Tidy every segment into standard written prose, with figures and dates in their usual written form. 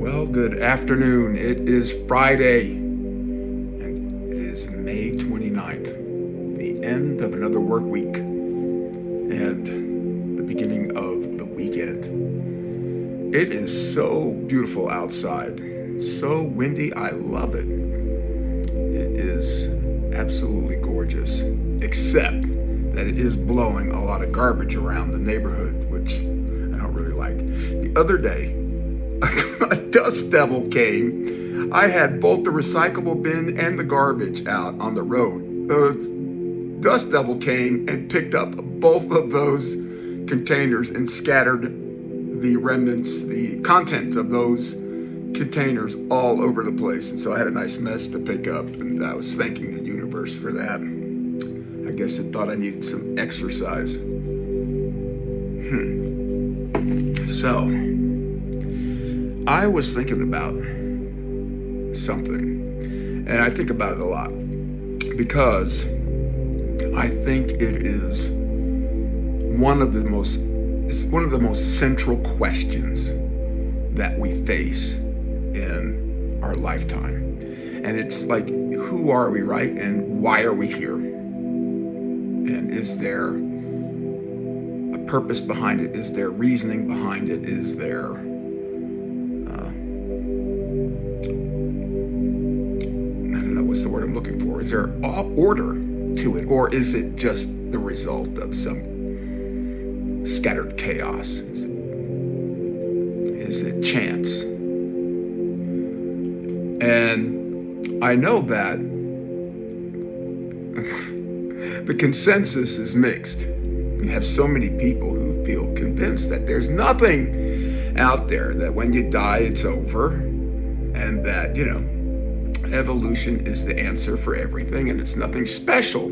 Well, good afternoon. It is Friday, and it is May 29th, the end of another work week, and the beginning of the weekend. It is so beautiful outside. It's so windy. I love it. It is absolutely gorgeous, except that it is blowing a lot of garbage around the neighborhood, which I don't really like. The other day, a dust devil came. I had both the recyclable bin and the garbage out on the road. The dust devil came and picked up both of those containers and scattered the remnants, the contents of those containers all over the place. And so I had a nice mess to pick up, and I was thanking the universe for that. I guess it thought I needed some exercise. So, I was thinking about something, and I think about it a lot, because I think it is one of the most central questions that we face in our lifetime. And it's like, who are we, right? And why are we here? And is there a purpose behind it? Is there reasoning behind it? Is there what's the word I'm looking for? Is there order to it, or is it just the result of some scattered chaos? Is it chance? And I know that the consensus is mixed. You have so many people who feel convinced that there's nothing out there, that when you die, it's over, and that, evolution is the answer for everything, and it's nothing special.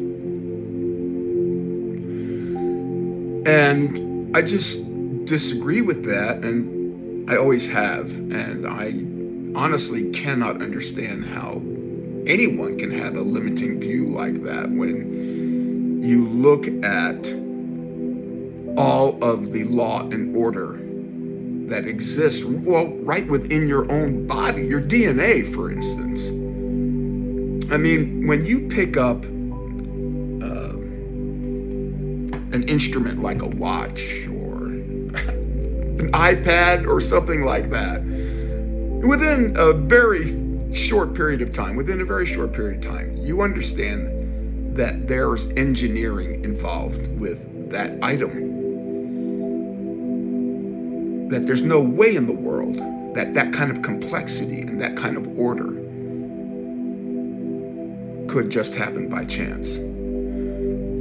And I just disagree with that, and I always have. And I honestly cannot understand how anyone can have a limiting view like that when you look at all of the law and order that exists, well, right within your own body, your DNA, for instance. I mean, when you pick up an instrument like a watch or an iPad or something like that, within a very short period of time, you understand that there's engineering involved with that item. That there's no way in the world that that kind of complexity and that kind of order could just happen by chance.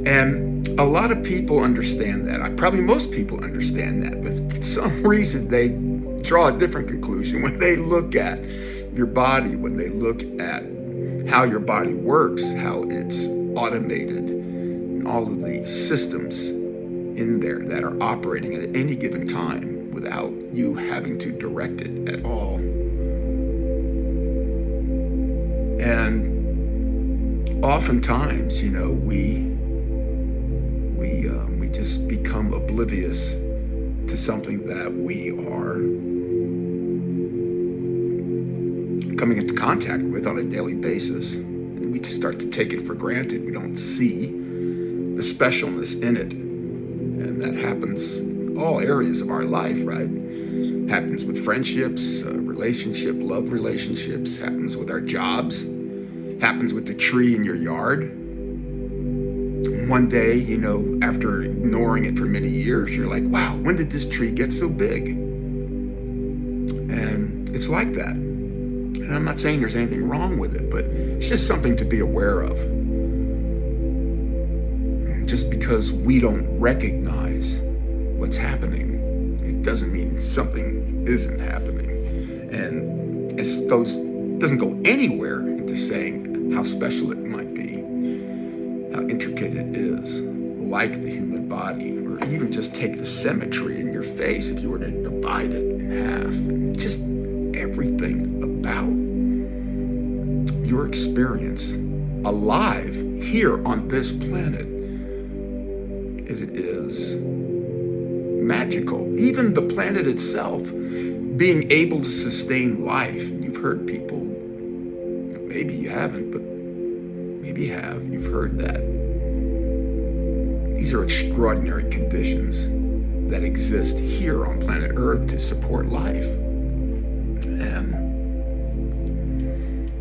And a lot of people understand that. Probably most people understand that, but for some reason they draw a different conclusion when they look at your body, when they look at how your body works, how it's automated, and all of the systems in there that are operating at any given time without you having to direct it at all. And oftentimes, we just become oblivious to something that we are coming into contact with on a daily basis. And we just start to take it for granted. We don't see the specialness in it. And that happens in all areas of our life, right? Happens with friendships, love relationships, happens with our jobs, happens with the tree in your yard. One day, after ignoring it for many years, you're like, wow, when did this tree get so big? And it's like that. And I'm not saying there's anything wrong with it, but it's just something to be aware of. Just because we don't recognize what's happening, it doesn't mean something isn't happening. And it doesn't go anywhere into saying how special it might be, how intricate it is, like the human body, or even just take the symmetry in your face if you were to divide it in half. Just everything about your experience alive here on this planet, it is magical. Even the planet itself being able to sustain life. You've heard people, maybe you haven't, but maybe you have, you've heard that. These are extraordinary conditions that exist here on planet Earth to support life. And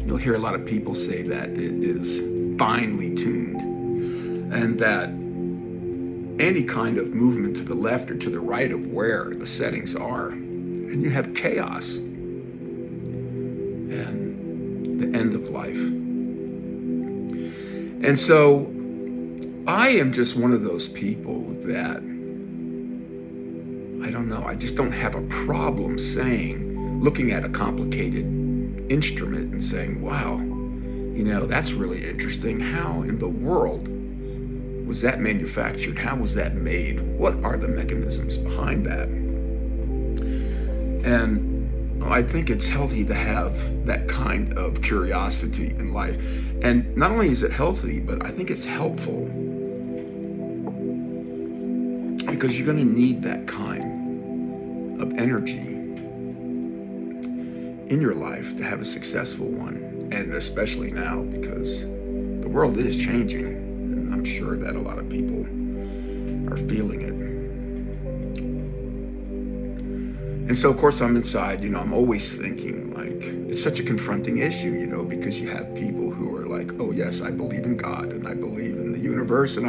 you'll hear a lot of people say that it is finely tuned, and that any kind of movement to the left or to the right of where the settings are, and you have chaos and the end of life. And so I am just one of those people that, I don't know, I just don't have a problem looking at a complicated instrument and saying, wow, that's really interesting. How in the world was that manufactured? How was that made? What are the mechanisms behind that? And I think it's healthy to have that kind of curiosity in life. And not only is it healthy, but I think it's helpful, because you're going to need that kind of energy in your life to have a successful one. And especially now, because the world is changing, and I'm sure that a lot of people are feeling it. And so, of course, I'm inside, I'm always thinking, like, it's such a confronting issue, because you have people who are like, oh yes, I believe in God, and I believe in the universe, and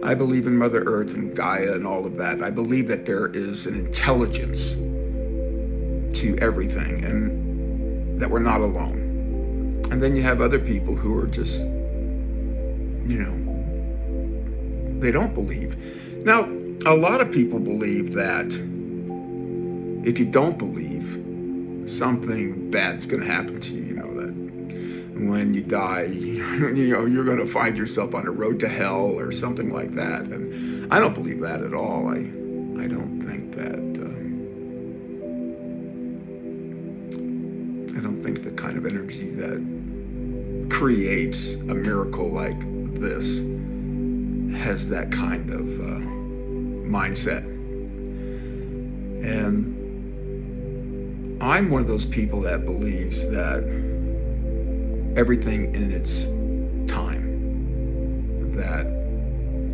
I believe in Mother Earth and Gaia and all of that. I believe that there is an intelligence to everything, and that we're not alone. And then you have other people who are just, they don't believe. Now, a lot of people believe that if you don't believe, something bad's going to happen to you, that when you die, you're going to find yourself on the road to hell or something like that. And I don't believe that at all. I don't think that, I don't think the kind of energy that creates a miracle like this has that kind of mindset. And I'm one of those people that believes that everything in its time, that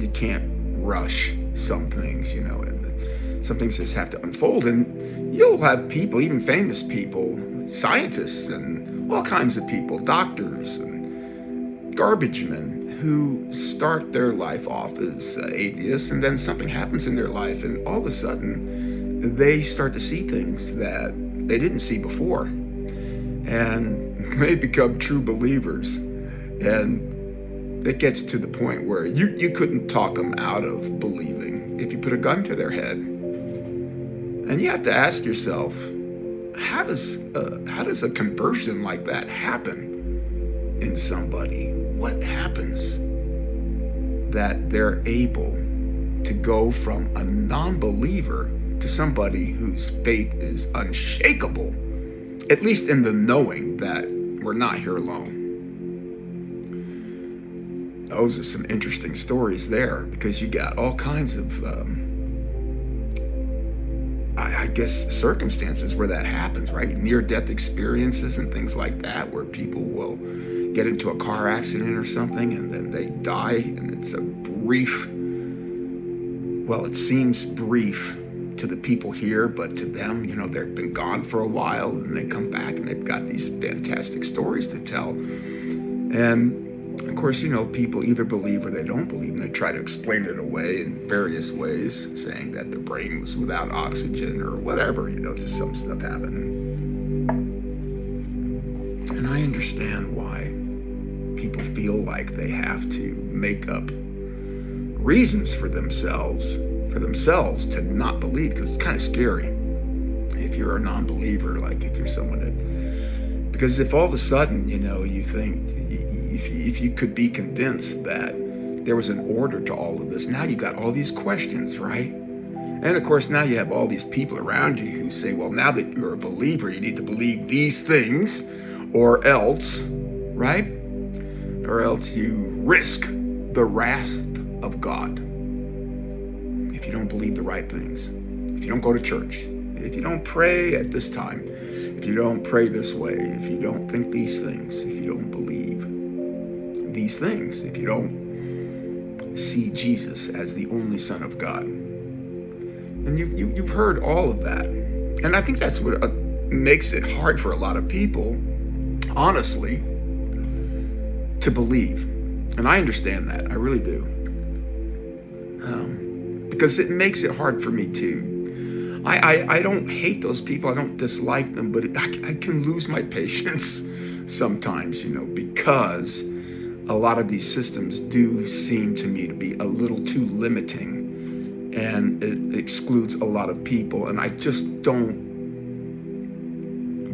you can't rush some things, and some things just have to unfold. And you'll have people, even famous people, scientists and all kinds of people, doctors and garbage men, who start their life off as atheists, and then something happens in their life, and all of a sudden they start to see things that they didn't see before, and they become true believers. And it gets to the point where you couldn't talk them out of believing if you put a gun to their head. And you have to ask yourself, how does a conversion like that happen in somebody? What happens that they're able to go from a non-believer to somebody whose faith is unshakable, at least in the knowing that we're not here alone? Those are some interesting stories there, because you got all kinds of, I guess, circumstances where that happens, right? Near-death experiences and things like that, where people will get into a car accident or something, and then they die, and it's a brief, well, it seems brief to the people here, but to them, they've been gone for a while, and they come back and they've got these fantastic stories to tell. And of course, people either believe or they don't believe, and they try to explain it away in various ways, saying that the brain was without oxygen or whatever, just some stuff happened. And I understand why people feel like they have to make up reasons for themselves to not believe, because it's kind of scary if you're a non-believer, like if you're someone that, because if all of a sudden, you think, if you could be convinced that there was an order to all of this, now you got all these questions, right? And of course, now you have all these people around you who say, well, now that you're a believer, you need to believe these things, or else, right? Or else you risk the wrath of God if you don't believe the right things, if you don't go to church, if you don't pray at this time, if you don't pray this way, if you don't think these things, if you don't believe these things, if you don't see Jesus as the only Son of God. And you've heard all of that. And I think that's what makes it hard for a lot of people, honestly, to believe. And I understand that. I really do. Because it makes it hard for me too. I don't hate those people. I don't dislike them, but I can lose my patience sometimes, because a lot of these systems do seem to me to be a little too limiting, and it excludes a lot of people. And I just don't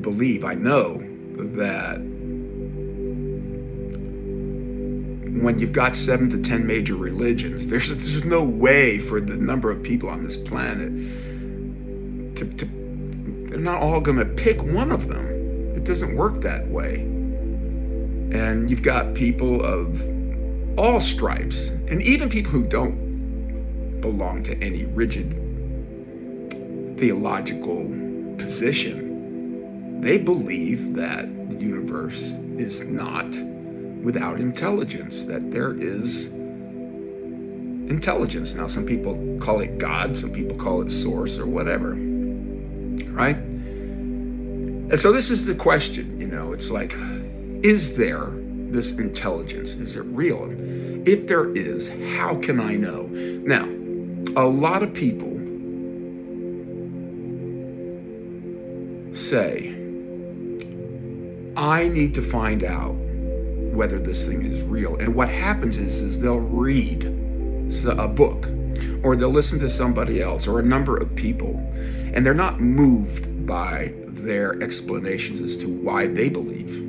believe, I know that when you've got 7 to 10 major religions, there's no way for the number of people on this planet they're not all going to pick one of them. It doesn't work that way. And you've got people of all stripes, and even people who don't belong to any rigid theological position. They believe that the universe is not without intelligence, that there is intelligence. Now, some people call it God, some people call it source or whatever, right? And so this is the question, it's like, is there this intelligence? Is it real? And if there is, how can I know? Now, a lot of people say, I need to find out whether this thing is real. And what happens is they'll read a book, or they'll listen to somebody else or a number of people, and they're not moved by their explanations as to why they believe.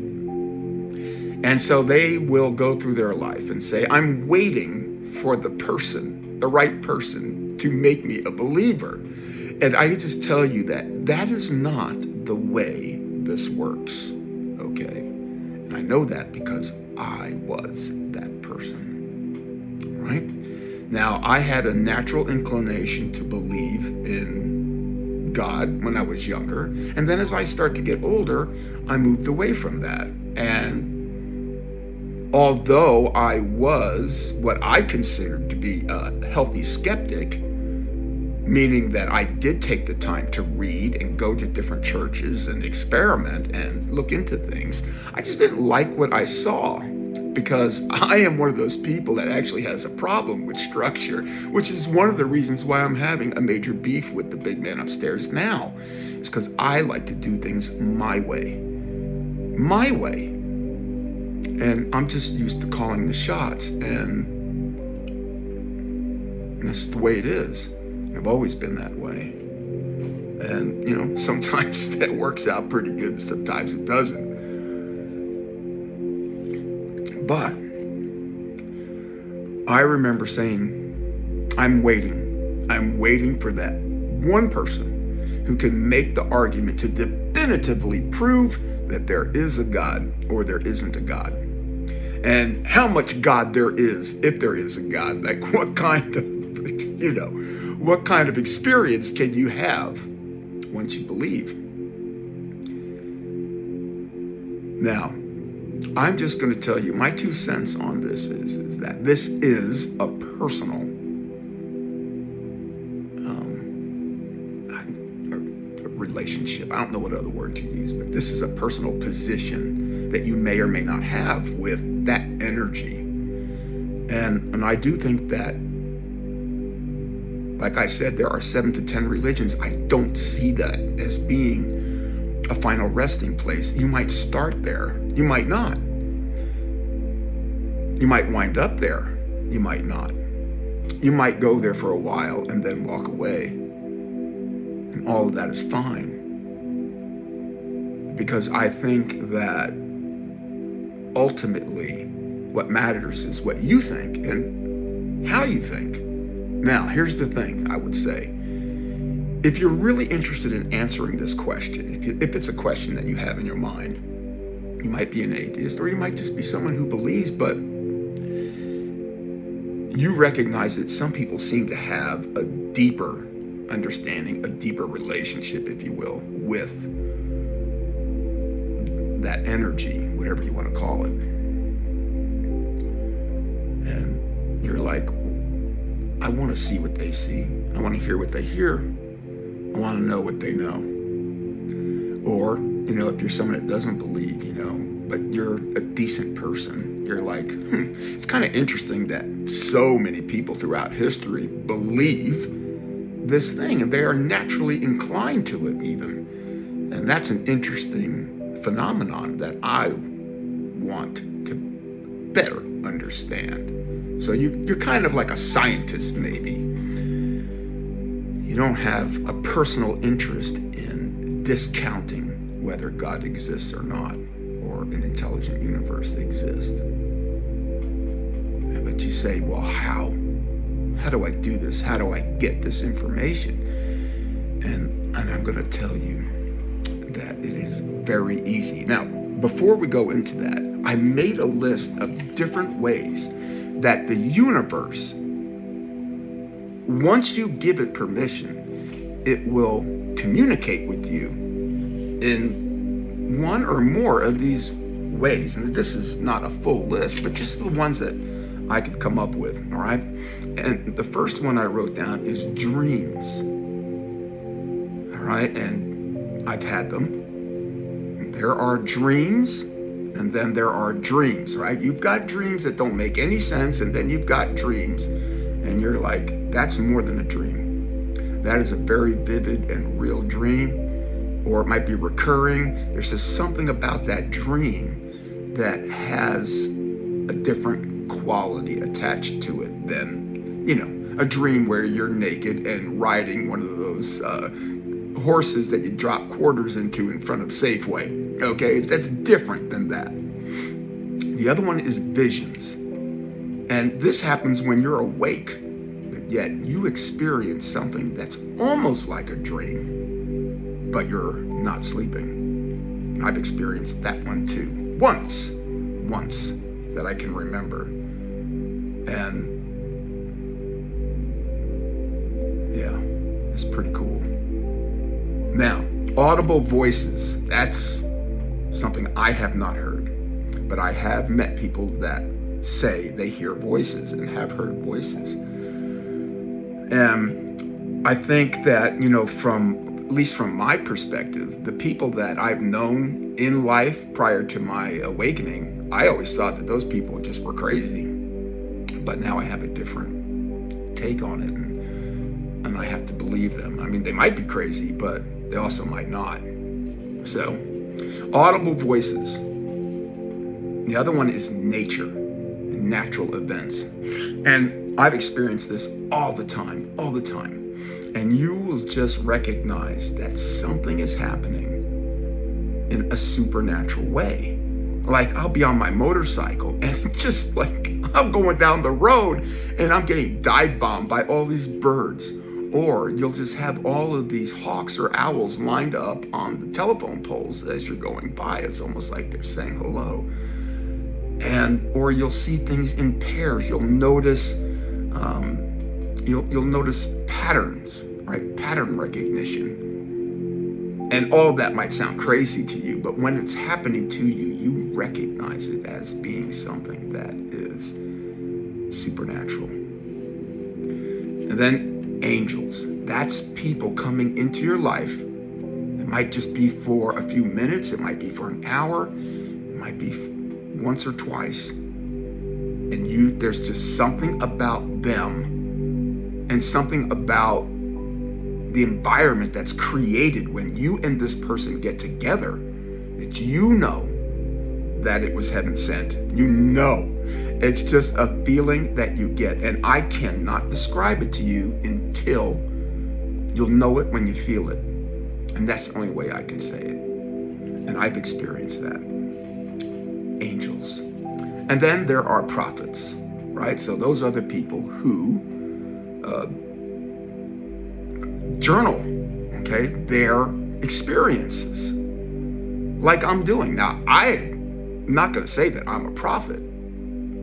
And so they will go through their life and say, I'm waiting for the right person to make me a believer. And I just tell you that is not the way this works, okay? And I know that because I was that person, right? Now, I had a natural inclination to believe in God when I was younger. And then as I started to get older, I moved away from that. And although I was what I considered to be a healthy skeptic, meaning that I did take the time to read and go to different churches and experiment and look into things, I just didn't like what I saw, because I am one of those people that actually has a problem with structure, which is one of the reasons why I'm having a major beef with the big man upstairs now. It's because I like to do things my way. My way. And I'm just used to calling the shots, and that's the way it is. I've always been that way. And, sometimes that works out pretty good, sometimes it doesn't. But I remember saying, I'm waiting for that one person who can make the argument to definitively prove that there is a God or there isn't a God. And how much God there is, if there is a God. Like what kind of experience can you have once you believe? Now, I'm just going to tell you my 2 cents on this is that this is a personal relationship. I don't know what other word to use, but this is a personal position that you may or may not have with that energy. And I do think that, like I said, there are 7 to 10 religions. I don't see that as being a final resting place. You might start there. You might not. You might wind up there. You might not. You might go there for a while and then walk away. And all of that is fine. Because I think that ultimately what matters is what you think and how you think. Now, here's the thing I would say. If you're really interested in answering this question, if it's a question that you have in your mind, you might be an atheist, or you might just be someone who believes, but you recognize that some people seem to have a deeper understanding, a deeper relationship, if you will, with that energy, whatever you want to call it. And you're like, I want to see what they see. I want to hear what they hear. I want to know what they know. Or, if you're someone that doesn't believe, but you're a decent person, you're like, it's kind of interesting that so many people throughout history believe this thing, and they are naturally inclined to it even. And that's an interesting phenomenon that I want to better understand. So you're kind of like a scientist, maybe. You don't have a personal interest in discounting whether God exists or not, or an intelligent universe exists. But you say, well, how? How do I do this? How do I get this information? And I'm going to tell you that it is very easy. Now, before we go into that, I made a list of different ways that the universe, once you give it permission, it will communicate with you in one or more of these ways. And this is not a full list, but just the ones that I could come up with, all right? And the first one I wrote down is dreams, all right? And I've had them. There are dreams, and then there are dreams, right? You've got dreams that don't make any sense, and then you've got dreams, and you're like, that's more than a dream. That is a very vivid and real dream, or it might be recurring. There's just something about that dream that has a different quality attached to it than, a dream where you're naked and riding one of those horses that you drop quarters into in front of Safeway. Okay, that's different than that. The other one is visions. And this happens when you're awake, but yet you experience something that's almost like a dream, but you're not sleeping. I've experienced that one too. Once that I can remember. And yeah, it's pretty cool. Now, audible voices, that's something I have not heard, but I have met people that say they hear voices and have heard voices. And I think that, at least from my perspective, the people that I've known in life prior to my awakening, I always thought that those people just were crazy. But now I have a different take on it, and I have to believe them. I mean, they might be crazy, but they also might not. So, audible voices. The other one is nature, natural events. And I've experienced this all the time. And you will just recognize that something is happening in a supernatural way. Like, I'll be on my motorcycle and just like, I'm going down the road and I'm getting dive bombed by all these birds. Or you'll just have all of these hawks or owls lined up on the telephone poles as you're going by. It's almost like they're saying hello. Or you'll see things in pairs. You'll notice, you'll notice patterns, right? Pattern recognition. And all of that might sound crazy to you, but when it's happening to you, you recognize it as being something that is supernatural. And then angels. That's people coming into your life. It might just be for a few minutes. It might be for an hour. It might be once or twice. And there's just something about them and something about the environment that's created when you and this person get together that you know that it was heaven sent. It's just a feeling that you get, and I cannot describe it to you until you'll know it when you feel it. And that's the only way I can say it. And I've experienced that. Angels. And then there are prophets, right? So those are the people who journal, okay, their experiences like I'm doing. Now, I'm not going to say that I'm a prophet,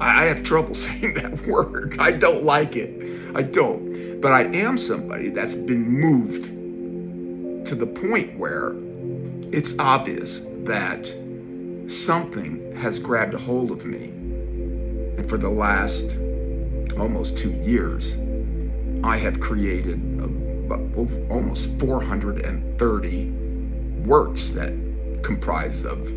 I have trouble saying that word. I don't like it. I don't. But I am somebody that's been moved to the point where it's obvious that something has grabbed a hold of me. And for the last almost 2 years, I have created almost 430 works that comprise of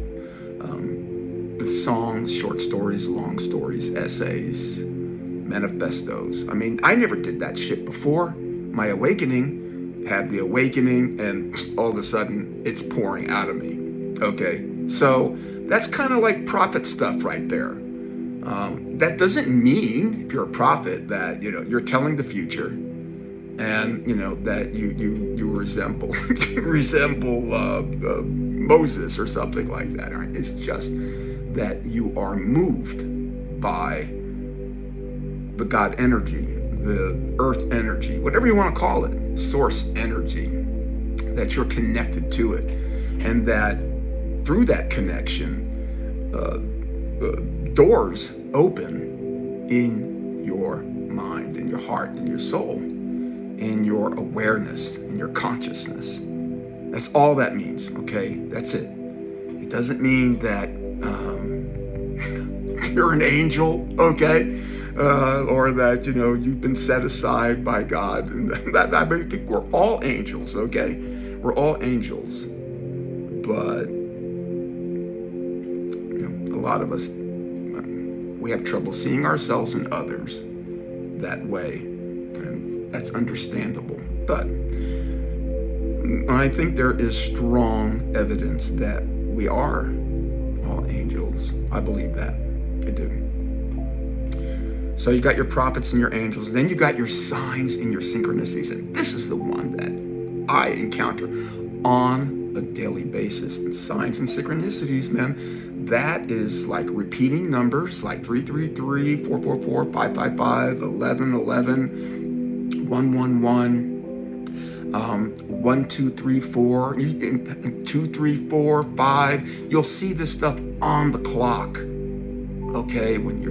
songs, short stories, long stories, essays, manifestos. I mean, I never did that shit before. My awakening had the awakening, and all of a sudden it's pouring out of me. Okay, so that's kind of like prophet stuff right there. That doesn't mean, if you're a prophet, that you're telling the future, and that you resemble Moses or something like that. Right? It's just that you are moved by the God energy, the earth energy, whatever you want to call it, source energy, that you're connected to it, and that through that connection, doors open in your mind, in your heart, in your soul, in your awareness, in your consciousness. That's all that means, okay? That's it. It doesn't mean that you're an angel, okay? Or that, you've been set aside by God. And I think we're all angels, okay? We're all angels. But, a lot of us, we have trouble seeing ourselves and others that way. And that's understandable. But I think there is strong evidence that we are all angels. I believe that. I do. So you got your prophets and your angels, and then you got your signs and your synchronicities. And this is the one that I encounter on a daily basis. And signs and synchronicities, man, that is like repeating numbers like 333, 444, 555, 1111, 111. 1, 2, 3, 4, 2, 3, 4, 5. You'll see this stuff on the clock. Okay, when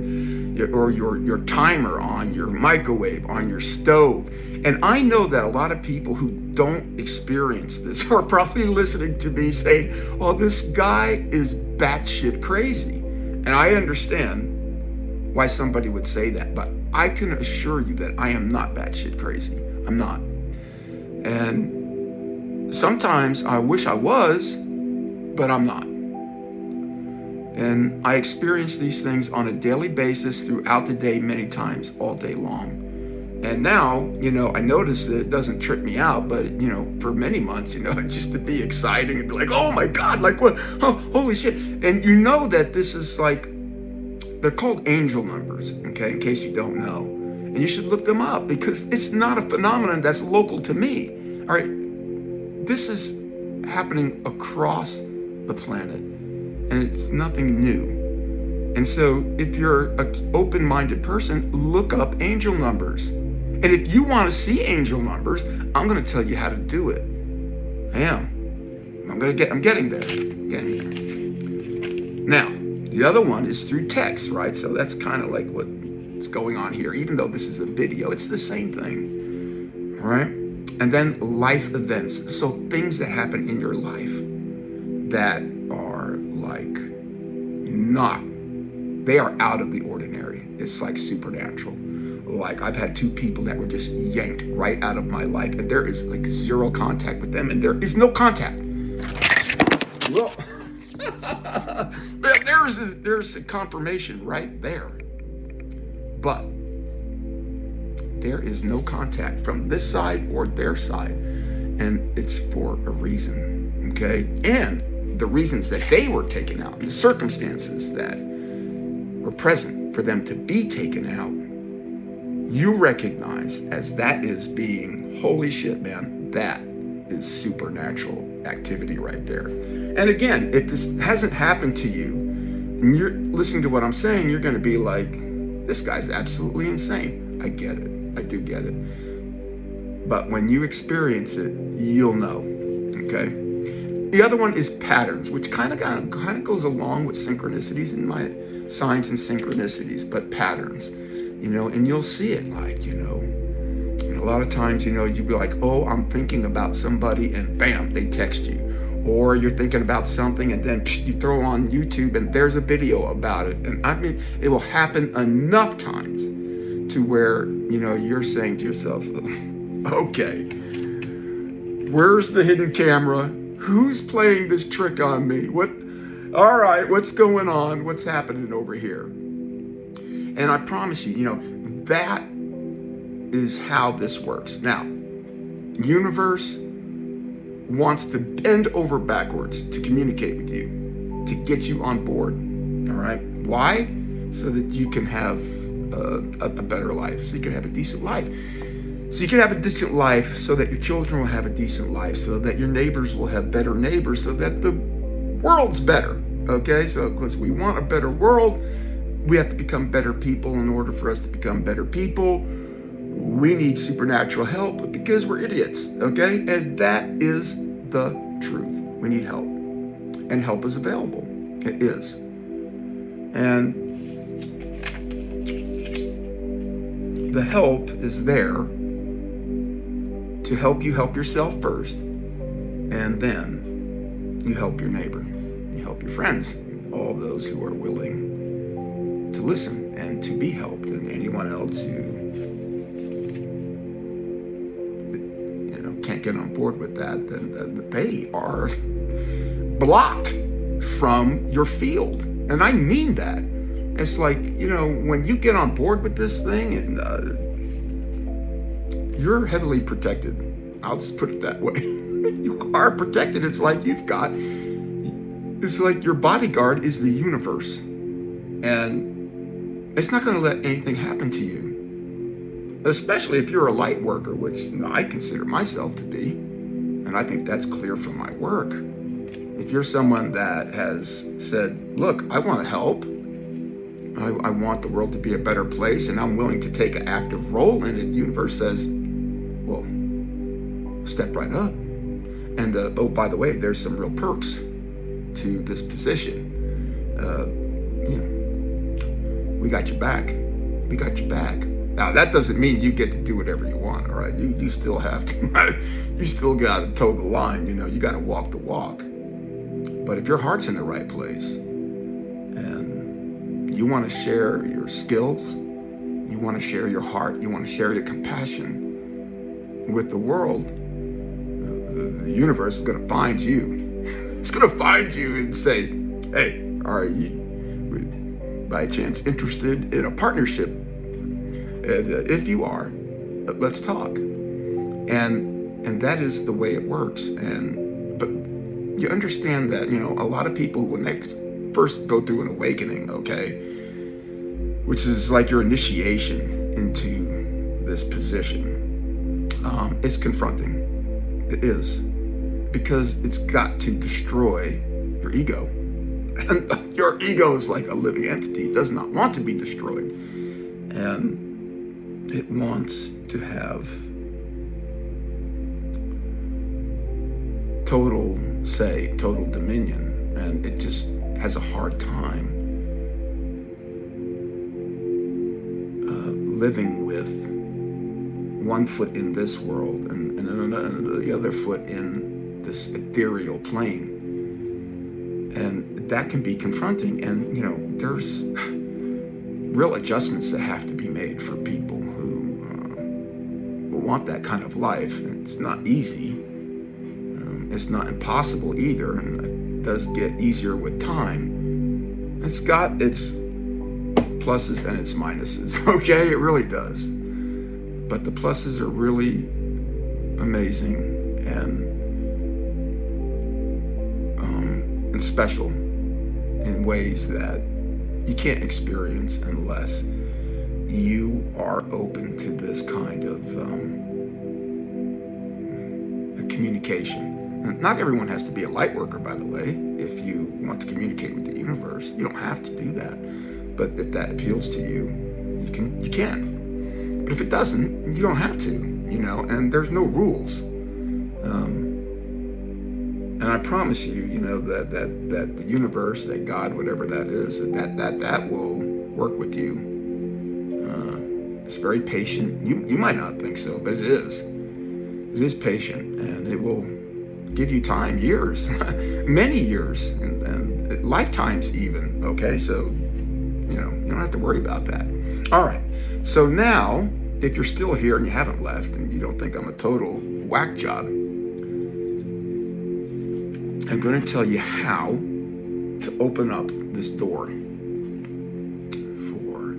your timer on your microwave, on your stove. And I know that a lot of people who don't experience this are probably listening to me saying, "Oh, this guy is batshit crazy." And I understand why somebody would say that, but I can assure you that I am not batshit crazy. I'm not. And sometimes I wish I was, but I'm not. And I experience these things on a daily basis throughout the day, many times, all day long. And now, I notice that it doesn't trip me out, but, for many months, it's just to be exciting and be like, oh my God, like what? Oh, holy shit. And that this is like, they're called angel numbers, okay, in case you don't know. And you should look them up because it's not a phenomenon that's local to me. All right, this is happening across the planet, and it's nothing new. And so if you're an open-minded person, look up angel numbers. And if you want to see angel numbers, I'm going to tell you how to do it. I am. I'm getting there. Now, the other one is through text, right? So that's kind of like what's going on here. Even though this is a video, it's the same thing, all right? And then life events. So things that happen in your life that are like they are out of the ordinary. It's like supernatural. Like I've had 2 people that were just yanked right out of my life, and there is like zero contact with them, and there is no contact. Well, there's a confirmation right there. But there is no contact from this side or their side, and it's for a reason, okay? And the reasons that they were taken out, and the circumstances that were present for them to be taken out, you recognize as that is being, holy shit, man, that is supernatural activity right there. And again, if this hasn't happened to you, and you're listening to what I'm saying, you're going to be like, this guy's absolutely insane. I get it. I do get it. But when you experience it, you'll know, okay? The other one is patterns, which kind of goes along with synchronicities in my signs and synchronicities, but patterns, and you'll see it like, and a lot of times, you'd be like, oh, I'm thinking about somebody, and bam, they text you. Or you're thinking about something, and then you throw on YouTube, and there's a video about it. And I mean, it will happen enough times to where, you're saying to yourself, okay, where's the hidden camera? Who's playing this trick on me? All right, what's going on? What's happening over here? And I promise you, that is how this works. Now, universe wants to bend over backwards to communicate with you, to get you on board. All right? Why? So that you can have a better life, so you can have a decent life. So you can have a decent life, so that your children will have a decent life, so that your neighbors will have better neighbors, so that the world's better. Okay? So because we want a better world, we have to become better people. In order for us to become better people, we need supernatural help because we're idiots. Okay? And that is the truth. We need help. And help is available. It is. And the help is there to help you help yourself first, and then you help your neighbor, you help your friends, all those who are willing to listen and to be helped, and anyone else who can't get on board with that, then they are blocked from your field. And I mean that. It's like, when you get on board with this thing, and you're heavily protected. I'll just put it that way. You are protected. It's like it's like your bodyguard is the universe. And it's not going to let anything happen to you. Especially if you're a light worker, which I consider myself to be. And I think that's clear from my work. If you're someone that has said, look, I want to help. I want the world to be a better place, and I'm willing to take an active role in it. The universe says, well, step right up. And oh, by the way, there's some real perks to this position. We got your back. We got your back. Now, that doesn't mean you get to do whatever you want, all right? You still have to, you still got to toe the line, you got to walk the walk. But if your heart's in the right place, and you want to share your skills, you want to share your heart, you want to share your compassion with the world, the universe is going to find you. It's going to find you and say, hey, are you, by chance, interested in a partnership? And if you are, let's talk. And that is the way it works. But you understand that, a lot of people, when they first go through an awakening, okay, which is like your initiation into this position, it's confronting. It is. Because it's got to destroy your ego. And your ego is like a living entity. It does not want to be destroyed. And it wants to have total say, total dominion. And it just has a hard time living with one foot in this world and the other foot in this ethereal plane. And that can be confronting. And, there's real adjustments that have to be made for people who want that kind of life. It's not easy. It's not impossible either. And it does get easier with time. It's got its pluses and its minuses. Okay, it really does. But the pluses are really amazing and special in ways that you can't experience unless you are open to this kind of communication. Not everyone has to be a light worker, by the way, if you want to communicate with the universe. You don't have to do that. But if that appeals to you, you can. But if it doesn't, you don't have to, and there's no rules. And And I promise you, that the universe, that God, whatever that is, that will work with you. It's very patient. You might not think so, but it is. It is patient, and it will give you time, years, many years, and lifetimes even. Okay, so you don't have to worry about that. All right. So now, if you're still here and you haven't left, and you don't think I'm a total whack job, I'm going to tell you how to open up this door for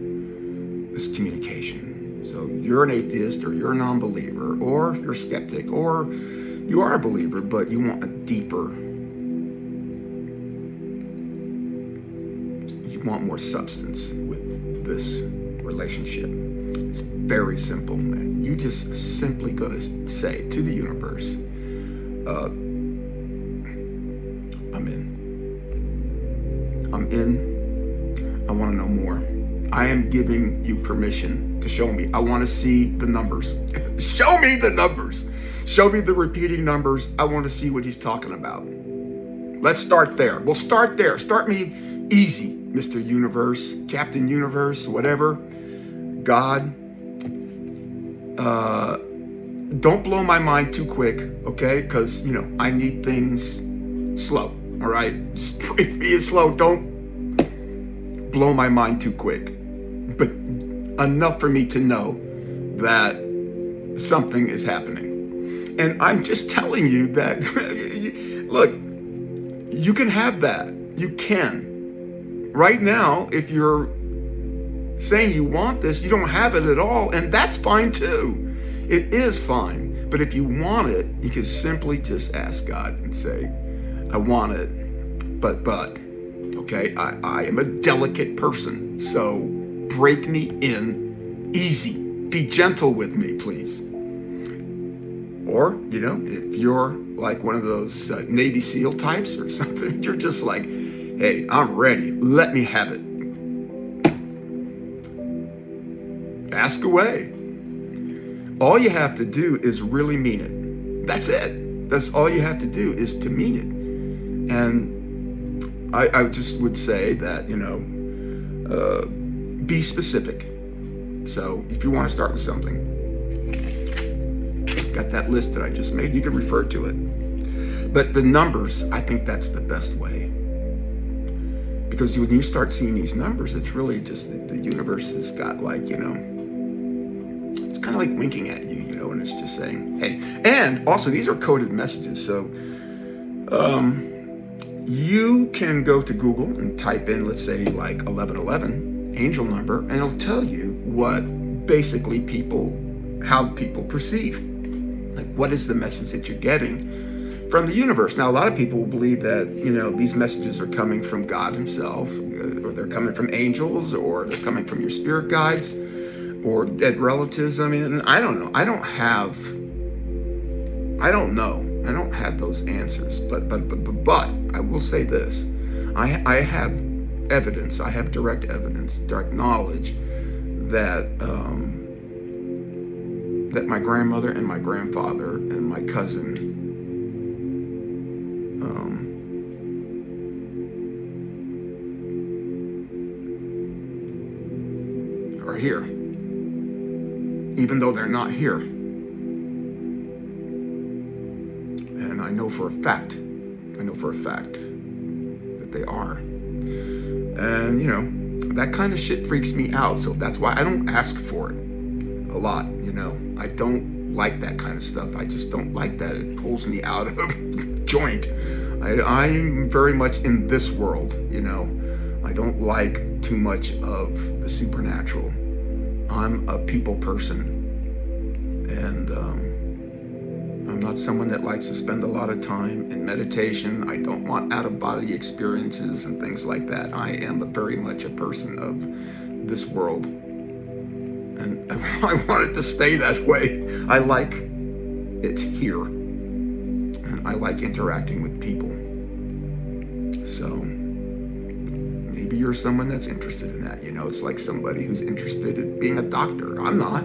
this communication. So you're an atheist, or you're a non-believer, or you're a skeptic, or you are a believer, but you want you want more substance with this relationship. It's very simple, man. You just simply got to say to the universe, I'm in. I want to know more. I am giving you permission to show me. I want to see the numbers. Show me the numbers. Show me the repeating numbers. I want to see what he's talking about. Let's start there. We'll start there. Start me easy, Mr. Universe, Captain Universe, whatever. God, don't blow my mind too quick, okay? Because, I need things slow, all right? Just be it slow. Don't blow my mind too quick. But enough for me to know that something is happening. And I'm just telling you that, look, you can have that. You can. Right now, if you're saying you want this, you don't have it at all, and that's fine too. It is fine. But if you want it, you can simply just ask God and say, I want it, but, okay, I am a delicate person, so break me in easy. Be gentle with me, please. Or, if you're like one of those Navy SEAL types or something, you're just like, hey, I'm ready. Let me have it. Ask away. All you have to do is really mean it. That's it. That's all you have to do is to mean it. And I just would say that, be specific. So if you want to start with something, got that list that I just made, you can refer to it. But the numbers, I think that's the best way. Because when you start seeing these numbers, it's really just the universe has got like, it's kind of like winking at you, and it's just saying, hey. And also, these are coded messages. So you can go to Google and type in, let's say, like 1111, angel number, and it'll tell you what basically how people perceive. Like, what is the message that you're getting from the universe? Now, a lot of people believe that, these messages are coming from God himself, or they're coming from angels, or they're coming from your spirit guides, or dead relatives. I mean, I don't know. I don't know. I don't have those answers. But I will say this. I have evidence. I have direct evidence, direct knowledge that that my grandmother and my grandfather and my cousin are here, even though they're not here. And I know for a fact that they are. And, that kind of shit freaks me out. So that's why I don't ask for it a lot, I don't like that kind of stuff. I just don't like that. It pulls me out of joint. I'm very much in this world, I don't like too much of the supernatural. I'm a people person, and I'm not someone that likes to spend a lot of time in meditation. I don't want out-of-body experiences and things like that. I am very much a person of this world, and I want it to stay that way. I like it here, and I like interacting with people. So maybe you're someone that's interested in that. It's like somebody who's interested in being a doctor. I'm not.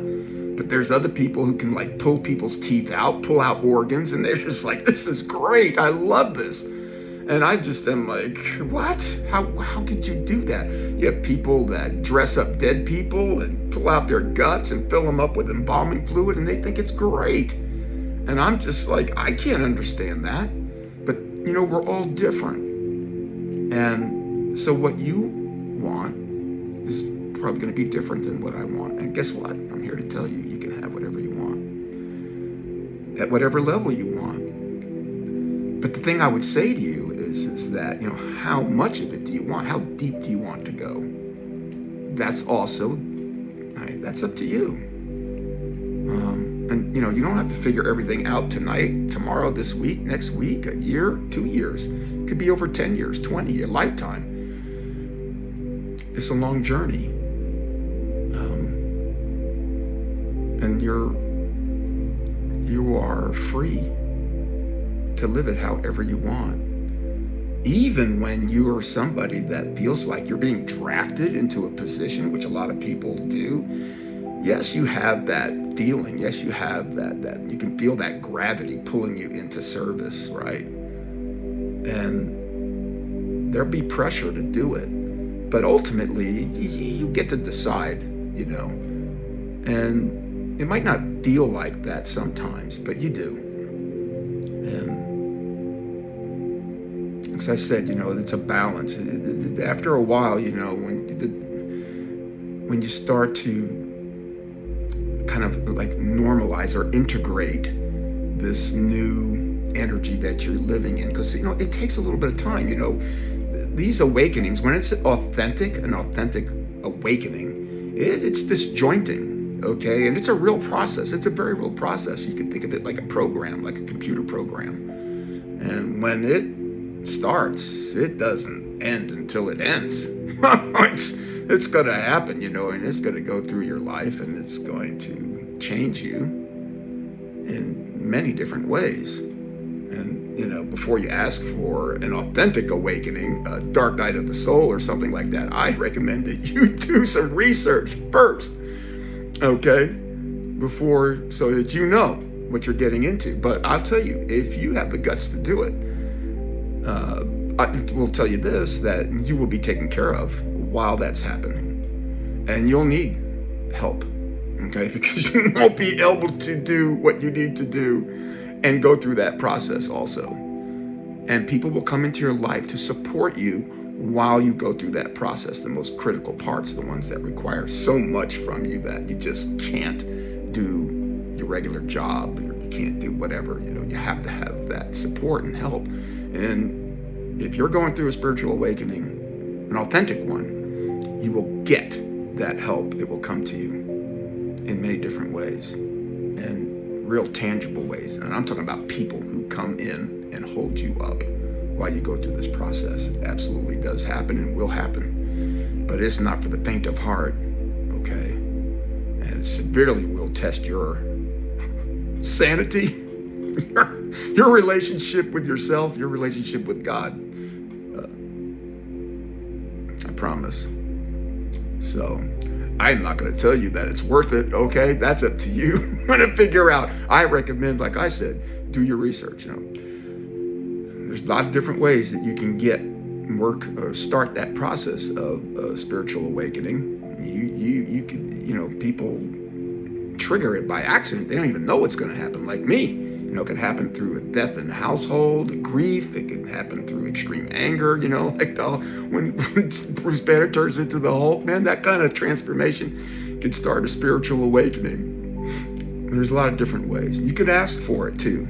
But there's other people who can like pull people's teeth out, pull out organs, and they're just like, this is great. I love this. And I just am like, what? How could you do that? You have people that dress up dead people and pull out their guts and fill them up with embalming fluid, and they think it's great. And I'm just like, I can't understand that. But, we're all different. And so what you want is probably going to be different than what I want. And guess what? I'm here to tell you, you can have whatever you want at whatever level you want. But the thing I would say to you is that, how much of it do you want? How deep do you want to go? That's also, right, that's up to you. And, you don't have to figure everything out tonight, tomorrow, this week, next week, a year, 2 years. It could be over 10 years, 20, a lifetime. It's a long journey. And you are free to live it however you want. Even when you are somebody that feels like you're being drafted into a position, which a lot of people do. Yes, you have that feeling. Yes, you have that you can feel that gravity pulling you into service, right? And there'll be pressure to do it. But ultimately, you get to decide, and it might not feel like that sometimes, but you do. And as I said, it's a balance. After a while, when you start to kind of like normalize or integrate this new energy that you're living in, because it takes a little bit of time. These awakenings, when it's an authentic awakening, it's disjointing, okay? And it's a real process. It's a very real process. You can think of it like a program, like a computer program. And when it starts, it doesn't end until it ends. It's going to happen, and it's going to go through your life, and it's going to change you in many different ways. And, before you ask for an authentic awakening, a dark night of the soul or something like that, I recommend that you do some research first, okay? So that you know what you're getting into. But I'll tell you, if you have the guts to do it, I will tell you this, that you will be taken care of while that's happening. And you'll need help, okay? Because you won't be able to do what you need to do and go through that process also. And people will come into your life to support you while you go through that process. The most critical parts, the ones that require so much from you that you just can't do your regular job, or you can't do whatever, you have to have that support and help. And if you're going through a spiritual awakening, an authentic one, you will get that help. It will come to you in many different ways, and real tangible ways. And I'm talking about people who come in and hold you up while you go through this process. It absolutely does happen and will happen, but it's not for the faint of heart, okay? And it severely will test your sanity, your relationship with yourself, your relationship with God. I promise. So I'm not going to tell you that it's worth it, okay? That's up to you. I'm going to figure out. I recommend, like I said, do your research. There's a lot of different ways that you can work or start that process of spiritual awakening. You can, people trigger it by accident. They don't even know what's going to happen. Like me, it could happen through a death in the household, grief. It could happen through extreme anger, like when Bruce Banner turns into the Hulk, man, that kind of transformation can start a spiritual awakening. And there's a lot of different ways. You could ask for it too.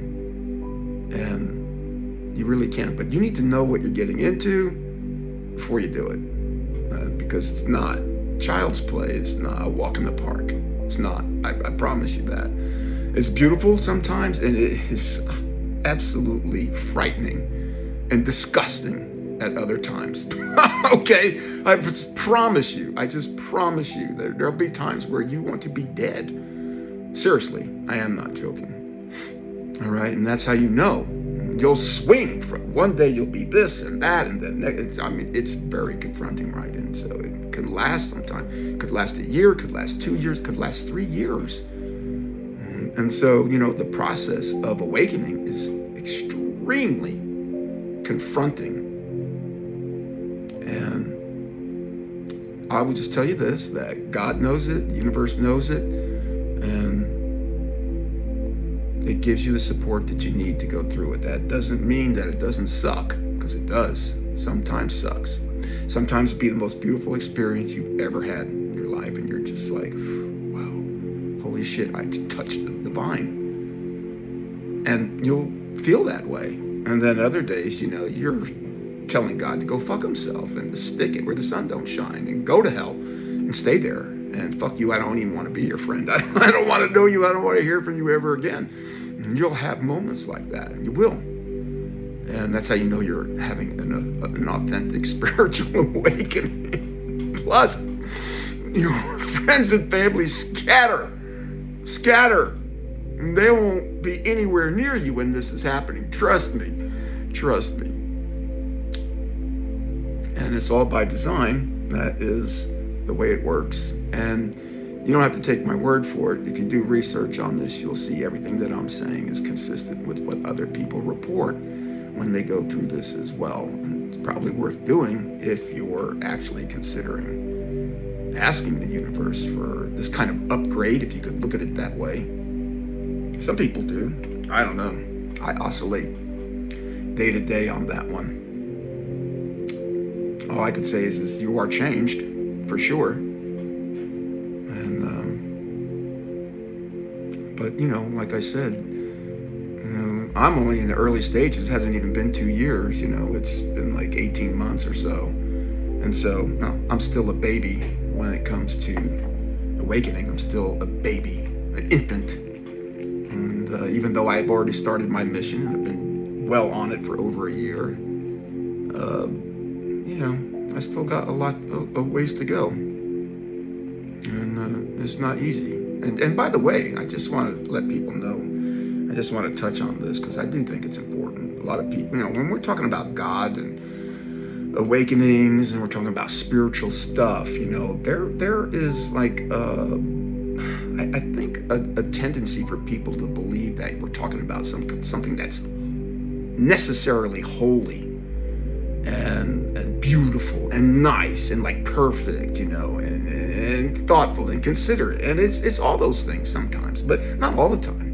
And you really can. But you need to know what you're getting into before you do it. Because it's not child's play. It's not a walk in the park. It's not. I promise you that. It's beautiful sometimes, and it is absolutely frightening and disgusting at other times. Okay? I just promise you that there'll be times where you want to be dead. Seriously, I am not joking. All right? And that's how you know. You'll swing from one day you'll be this and that, and then it's very confronting, right? And so it can last sometime. It could last a year, it could last 2 years, it could last 3 years. And so, the process of awakening is extremely confronting. And I will just tell you this, that God knows it, the universe knows it, and it gives you the support that you need to go through it. That doesn't mean that it doesn't suck, because it does. Sometimes sucks. Sometimes it'll be the most beautiful experience you've ever had in your life, and you're just like, wow, holy shit, I touched the vine. And you'll feel that way. And then other days, you're telling God to go fuck himself and to stick it where the sun don't shine and go to hell and stay there. And fuck you, I don't even want to be your friend. I don't want to know you. I don't want to hear from you ever again. And you'll have moments like that. And you will. And that's how you know you're having an authentic spiritual awakening. Plus, your friends and family scatter. And they won't be anywhere near you when this is happening. Trust me. And it's all by design. That is the way it works. And you don't have to take my word for it. If you do research on this, you'll see everything that I'm saying is consistent with what other people report when they go through this as well. And it's probably worth doing if you're actually considering asking the universe for this kind of upgrade, if you could look at it that way. Some people do. I don't know. I oscillate day to day on that one. All I can say is you are changed, for sure. And, but, like I said, I'm only in the early stages. It hasn't even been 2 years, it's been like 18 months or so. And so I'm still a baby when it comes to awakening. I'm still a baby, an infant. And even though I've already started my mission, I've been well on it for over a year, I still got a lot of ways to go. And it's not easy. And by the way, I just want to let people know, I just want to touch on this because I do think it's important. A lot of people, when we're talking about God and awakenings and we're talking about spiritual stuff, there is like, I think a tendency for people to believe that we're talking about something that's necessarily holy and beautiful and nice and like perfect, and thoughtful and considerate. And it's all those things sometimes, but not all the time.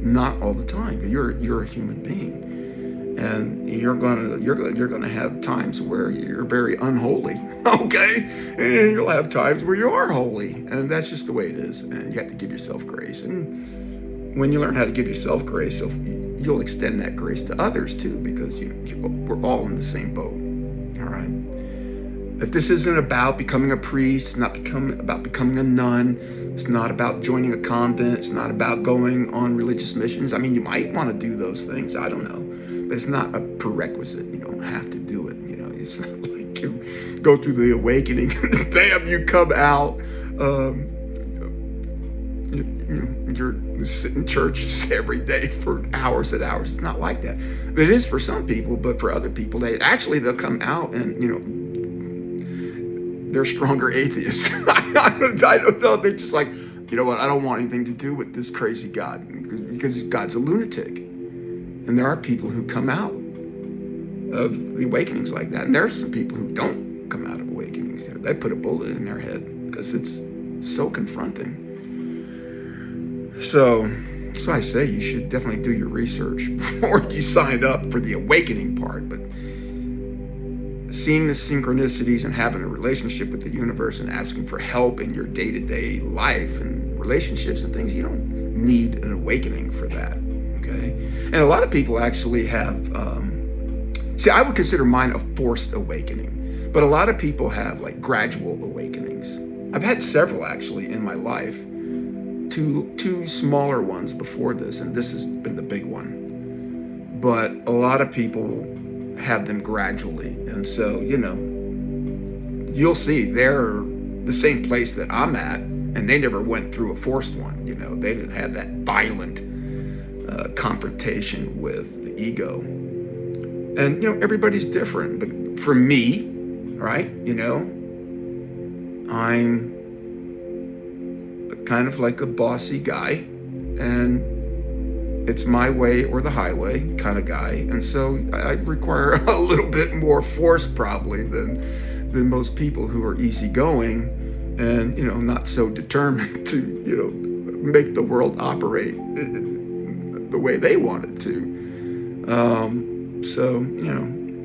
Not all the time. You're a human being, and you're gonna have times where you're very unholy, okay? And you'll have times where you are holy, and that's just the way it is. And you have to give yourself grace. And when you learn how to give yourself grace, you'll extend that grace to others too, because we're all in the same boat. All right. But this isn't about becoming a priest. It's not about becoming a nun. It's not about joining a convent. It's not about going on religious missions. I mean, you might want to do those things. I don't know. But it's not a prerequisite. You don't have to do it. It's not like you go through the awakening and bam, you come out. You're sitting in church every day for hours and hours. It's not like that. It is for some people, but for other people, they'll come out and, they're stronger atheists. I don't know. They're just like, you know what? I don't want anything to do with this crazy God because God's a lunatic. And there are people who come out of the awakenings like that. And there are some people who don't come out of awakenings. They put a bullet in their head because it's so confronting. So I say you should definitely do your research before you sign up for the awakening part. But seeing the synchronicities and having a relationship with the universe and asking for help in your day-to-day life and relationships and things, you don't need an awakening for that, okay? And a lot of people actually have, I would consider mine a forced awakening, but a lot of people have like gradual awakenings. I've had several actually in my life, two smaller ones before this, and this has been the big one. But a lot of people have them gradually. And so, you'll see they're the same place that I'm at, and they never went through a forced one. They didn't have that violent confrontation with the ego. And, everybody's different. But for me, right, I'm kind of like a bossy guy, and it's my way or the highway kind of guy. And so I require a little bit more force probably than most people who are easygoing and, not so determined to, make the world operate the way they want it to. So,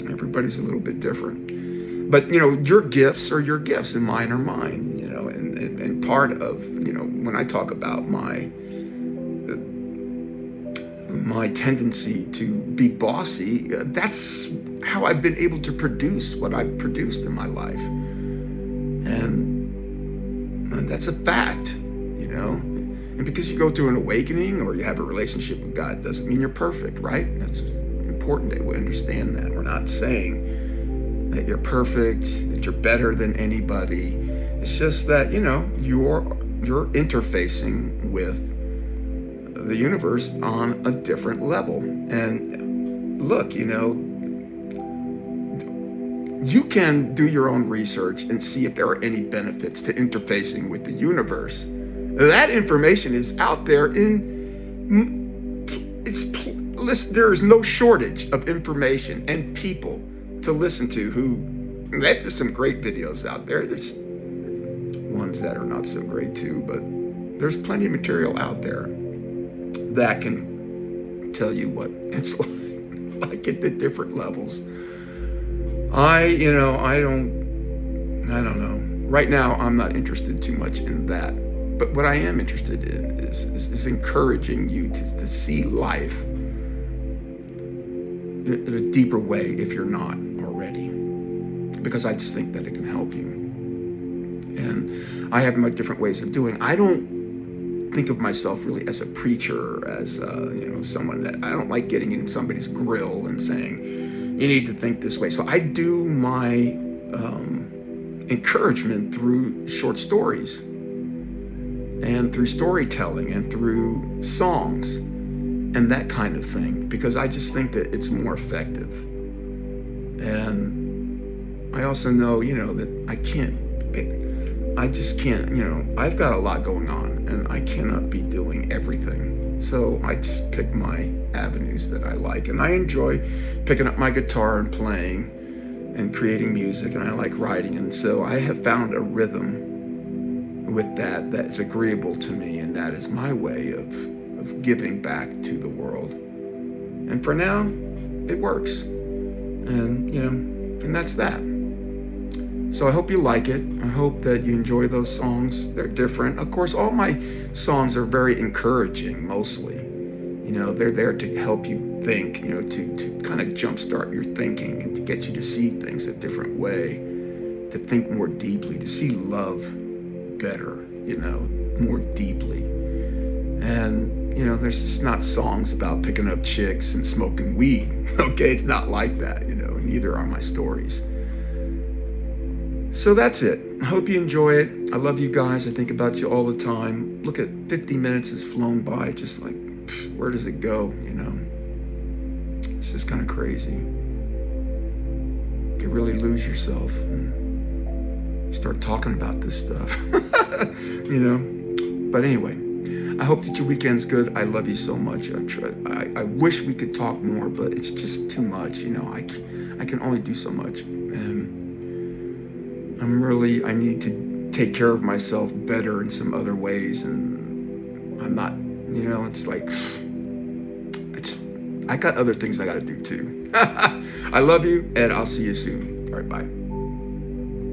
everybody's a little bit different. But, your gifts are your gifts and mine are mine, and part of, when I talk about my tendency to be bossy, that's how I've been able to produce what I've produced in my life. And that's a fact, And because you go through an awakening or you have a relationship with God doesn't mean you're perfect, right? That's important that we understand that. We're not saying that you're perfect, that you're better than anybody. It's just that, you're interfacing with the universe on a different level. And look, you can do your own research and see if there are any benefits to interfacing with the universe. That information is out there there is no shortage of information and people to listen to there's some great videos out there. There's ones that are not so great too, but there's plenty of material out there that can tell you what it's like at the different levels. I don't know. Right now, I'm not interested too much in that. But what I am interested in is encouraging you to see life in a deeper way if you're not already. Because I just think that it can help you. And I have my different ways of doing. I don't think of myself really as a preacher, as someone that I don't like getting in somebody's grill and saying, you need to think this way. So I do my encouragement through short stories and through storytelling and through songs and that kind of thing, because I just think that it's more effective. And I also know, that I just can't, I've got a lot going on and I cannot be doing everything. So I just pick my avenues that I like, and I enjoy picking up my guitar and playing and creating music, and I like writing. And so I have found a rhythm with that's agreeable to me, and that is my way of giving back to the world. And for now, it works. And that's that. So I hope you like it. I hope that you enjoy those songs. They're different. Of course, all my songs are very encouraging, mostly. They're there to help you think, to kind of jumpstart your thinking and to get you to see things a different way, to think more deeply, to see love better, more deeply. And, there's just not songs about picking up chicks and smoking weed. Okay, it's not like that, neither are my stories. So that's it. I hope you enjoy it. I love you guys. I think about you all the time. Look at 50 minutes has flown by, just like, where does it go, It's just kind of crazy. You can really lose yourself and start talking about this stuff, But anyway, I hope that your weekend's good. I love you so much. I wish we could talk more, but it's just too much, I can only do so much. And I need to take care of myself better in some other ways. And I'm not, it's like, I got other things I got to do too. I love you, and I'll see you soon. All right, bye.